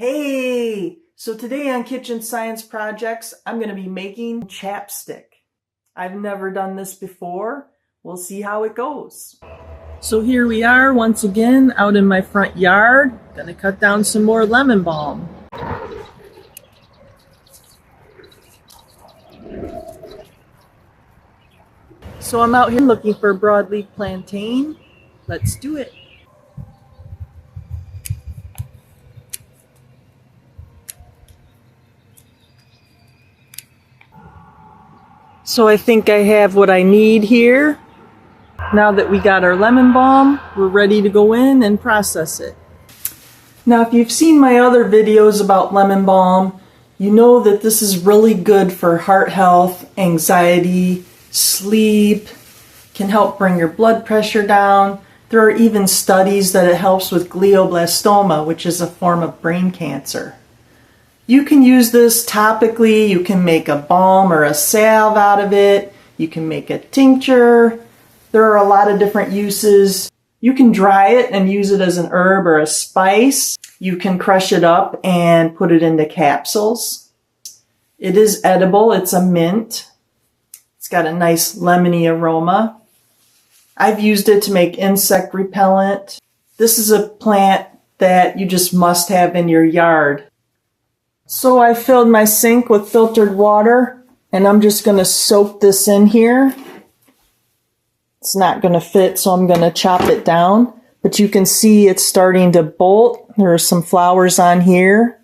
Hey! So today on Kitchen Science Projects, I'm going to be making chapstick. I've never done this before. We'll see how it goes. So here we are once again out in my front yard. Gonna cut down some more lemon balm. So I'm out here looking for broadleaf plantain. Let's do it. So I think I have what I need here. Now that we got our lemon balm, we're ready to go in and process it. Now, if you've seen my other videos about lemon balm, you know that this is really good for heart health, anxiety, sleep, can help bring your blood pressure down. There are even studies that it helps with glioblastoma, which is a form of brain cancer. You can use this topically, you can make a balm or a salve out of it, you can make a tincture. There are a lot of different uses. You can dry it and use it as an herb or a spice. You can crush it up and put it into capsules. It is edible, it's a mint. It's got a nice lemony aroma. I've used it to make insect repellent. This is a plant that you just must have in your yard. So I filled my sink with filtered water and I'm just going to soak this in here. It's not going to fit, so I'm going to chop it down. But you can see it's starting to bolt. There are some flowers on here.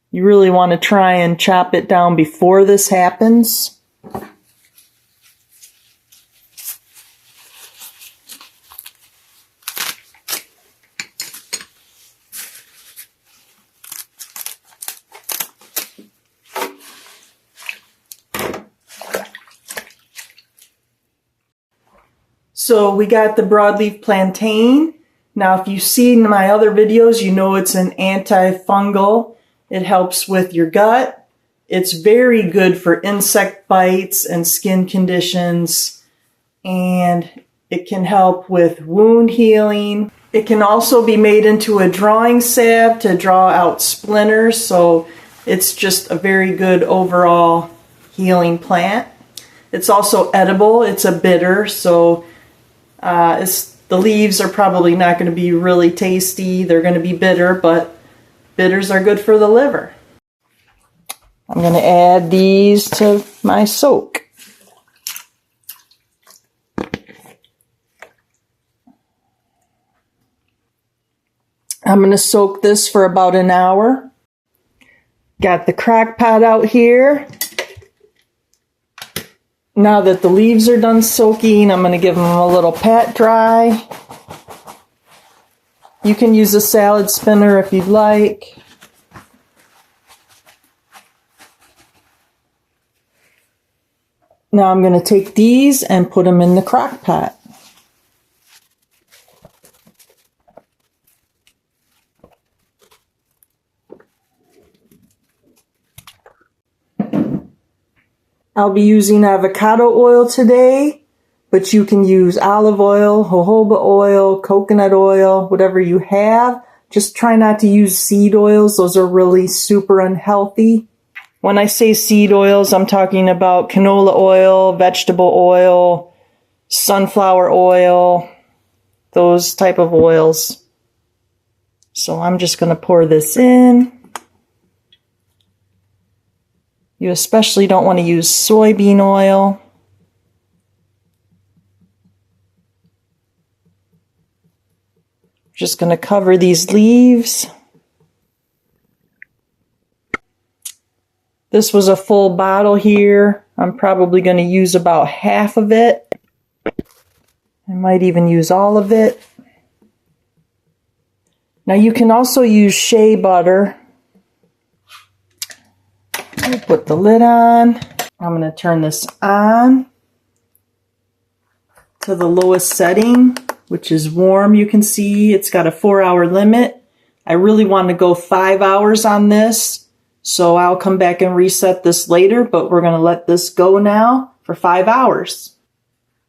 You really want to try and chop it down before this happens. So we got the broadleaf plantain. Now if you've seen my other videos, you know it's an antifungal. It helps with your gut. It's very good for insect bites and skin conditions. And it can help with wound healing. It can also be made into a drawing salve to draw out splinters. So it's just a very good overall healing plant. It's also edible. It's a bitter, so the leaves are probably not going to be really tasty. They're going to be bitter, but bitters are good for the liver. I'm going to add these to my soak. I'm going to soak this for about an hour. Got the crock pot out here. Now that the leaves are done soaking, I'm going to give them a little pat dry. You can use a salad spinner if you'd like. Now I'm going to take these and put them in the crock pot. I'll be using avocado oil today, but you can use olive oil, jojoba oil, coconut oil, whatever you have. Just try not to use seed oils. Those are really super unhealthy. When I say seed oils, I'm talking about canola oil, vegetable oil, sunflower oil, those type of oils. So I'm just going to pour this in. You especially don't want to use soybean oil. Just going to cover these leaves. This was a full bottle here. I'm probably going to use about half of it. I might even use all of it. Now you can also use shea butter. Put the lid on. I'm going to turn this on to the lowest setting, which is warm. You can see it's got a 4-hour limit. I really want to go 5 hours on this, so I'll come back and reset this later, but we're going to let this go now for 5 hours.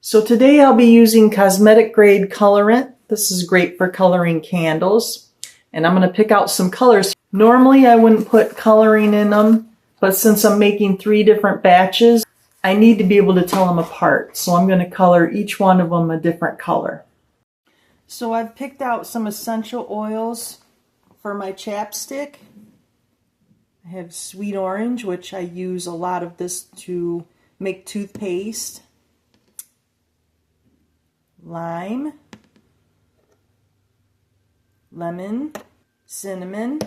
So today I'll be using cosmetic grade colorant. This is great for coloring candles. And I'm going to pick out some colors. Normally I wouldn't put coloring in them, but since I'm making 3 different batches, I need to be able to tell them apart. So I'm going to color each one of them a different color. So I've picked out some essential oils for my chapstick. I have sweet orange, which I use a lot of this to make toothpaste. Lime, lemon, cinnamon.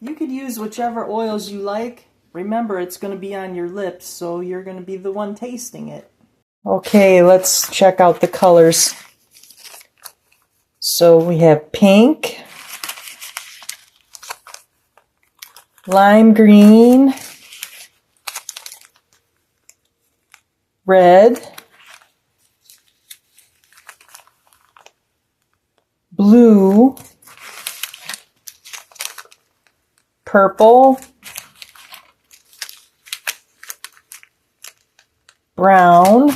You could use whichever oils you like. Remember, it's going to be on your lips, so you're going to be the one tasting it. Okay, let's check out the colors. So we have pink, lime green, red, blue, purple, brown,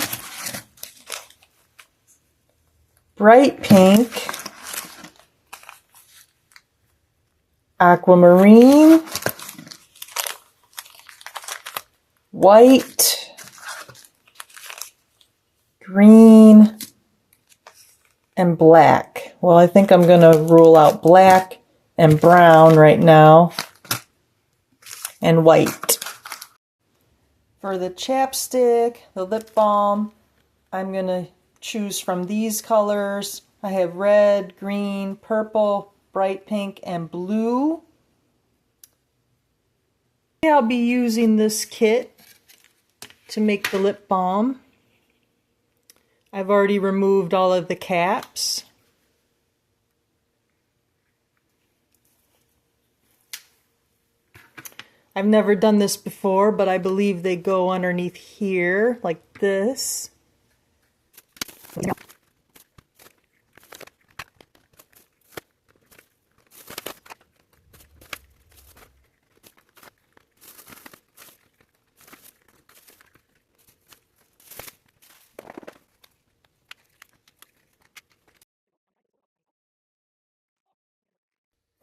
bright pink, aquamarine, white, green, and black. Well, I think I'm going to rule out black and brown right now, and white. For the chapstick, the lip balm, I'm going to choose from these colors. I have red, green, purple, bright pink, and blue. I'll be using this kit to make the lip balm. I've already removed all of the caps. I've never done this before, but I believe they go underneath here, like this.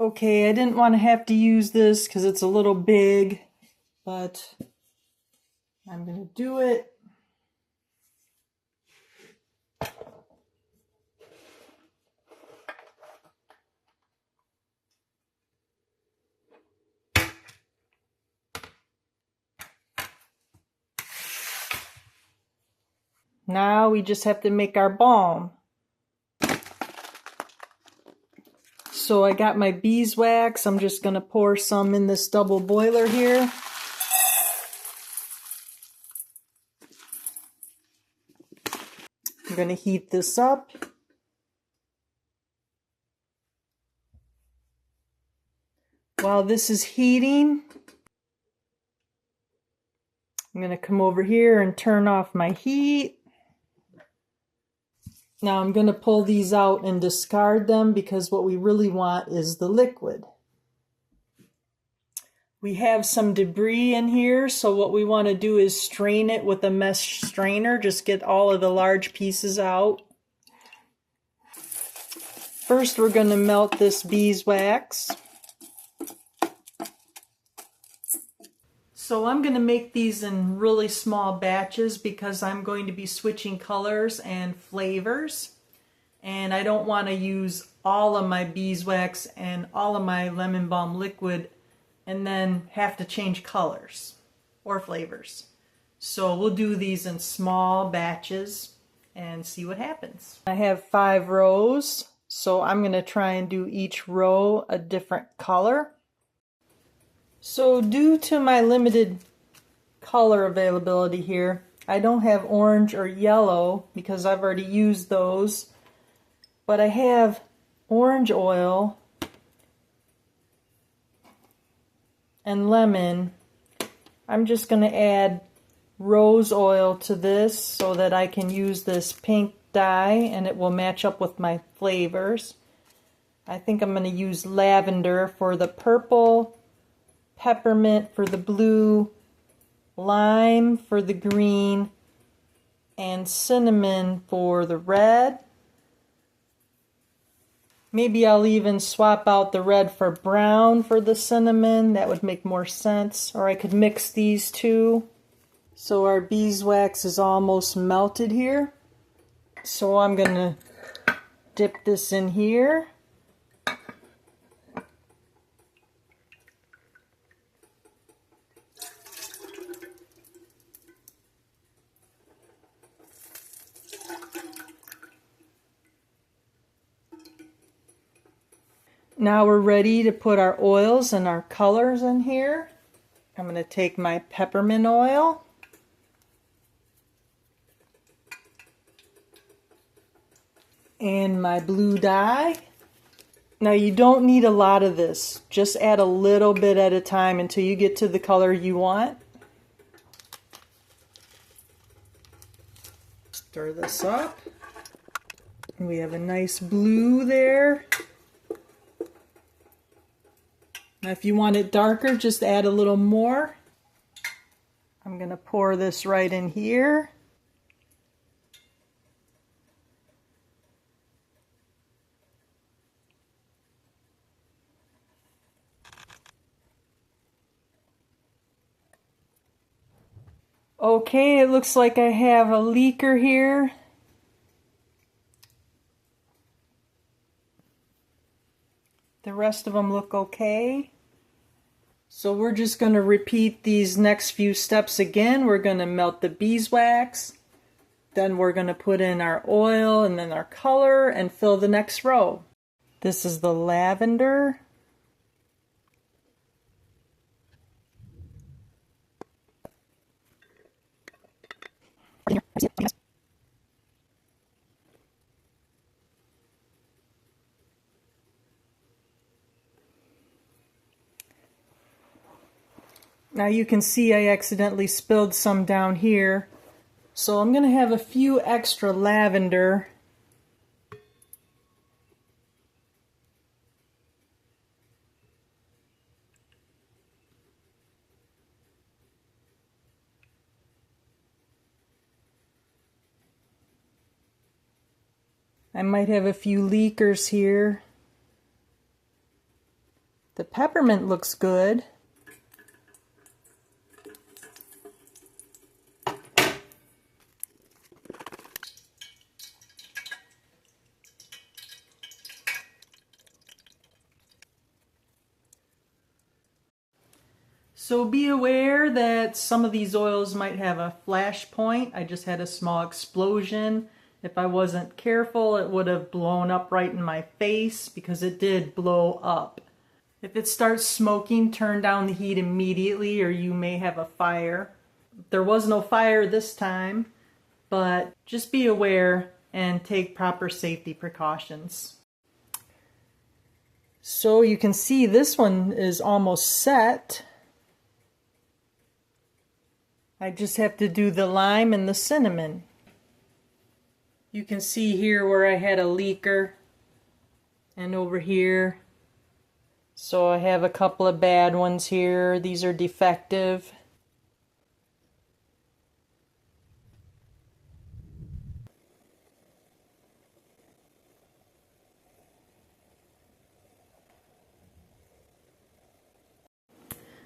Okay, I didn't want to have to use this because it's a little big, but I'm going to do it. Now we just have to make our balm. So I got my beeswax. I'm just going to pour some in this double boiler here. I'm going to heat this up. While this is heating, I'm going to come over here and turn off my heat. Now I'm going to pull these out and discard them because what we really want is the liquid. We have some debris in here, so what we want to do is strain it with a mesh strainer. Just get all of the large pieces out. First we're going to melt this beeswax. So I'm going to make these in really small batches because I'm going to be switching colors and flavors. And I don't want to use all of my beeswax and all of my lemon balm liquid and then have to change colors or flavors. So we'll do these in small batches and see what happens. I have 5 rows, so I'm going to try and do each row a different color. So due to my limited color availability here, I don't have orange or yellow because I've already used those, but I have orange oil and lemon. I'm just going to add rose oil to this so that I can use this pink dye and it will match up with my flavors. I think I'm going to use lavender for the purple, peppermint for the blue, lime for the green, and cinnamon for the red. Maybe I'll even swap out the red for brown for the cinnamon. That would make more sense. Or I could mix these two. So our beeswax is almost melted here. So I'm going to dip this in here. Now we're ready to put our oils and our colors in here. I'm going to take my peppermint oil. And my blue dye. Now you don't need a lot of this. Just add a little bit at a time until you get to the color you want. Stir this up. We have a nice blue there. Now if you want it darker, just add a little more. I'm going to pour this right in here. Okay, it looks like I have a leaker here. The rest of them look okay. So we're just going to repeat these next few steps again. We're going to melt the beeswax. Then we're going to put in our oil and then our color and fill the next row. This is the lavender. Now you can see I accidentally spilled some down here. So I'm going to have a few extra lavender. I might have a few leakers here. The peppermint looks good. So be aware that some of these oils might have a flash point. I just had a small explosion. If I wasn't careful, it would have blown up right in my face because it did blow up. If it starts smoking, turn down the heat immediately or you may have a fire. There was no fire this time, but just be aware and take proper safety precautions. So you can see this one is almost set. I just have to do the lime and the cinnamon. You can see here where I had a leaker and over here. So I have a couple of bad ones here. These are defective.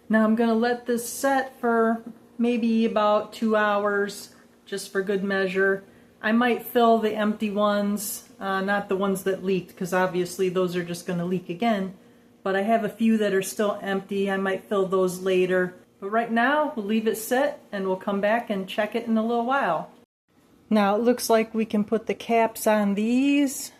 Now I'm going to let this set for maybe about 2 hours, just for good measure. I might fill the empty ones, not the ones that leaked, because obviously those are just going to leak again. But I have a few that are still empty. I might fill those later. But right now, we'll leave it set, and we'll come back and check it in a little while. Now it looks like we can put the caps on these.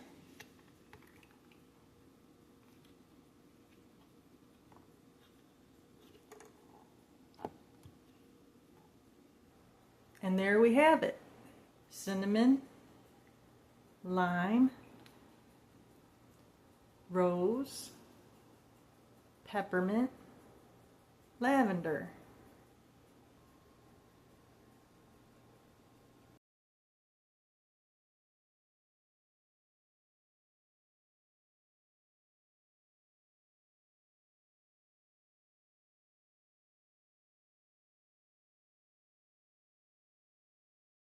And there we have it. Cinnamon, lime, rose, peppermint, lavender.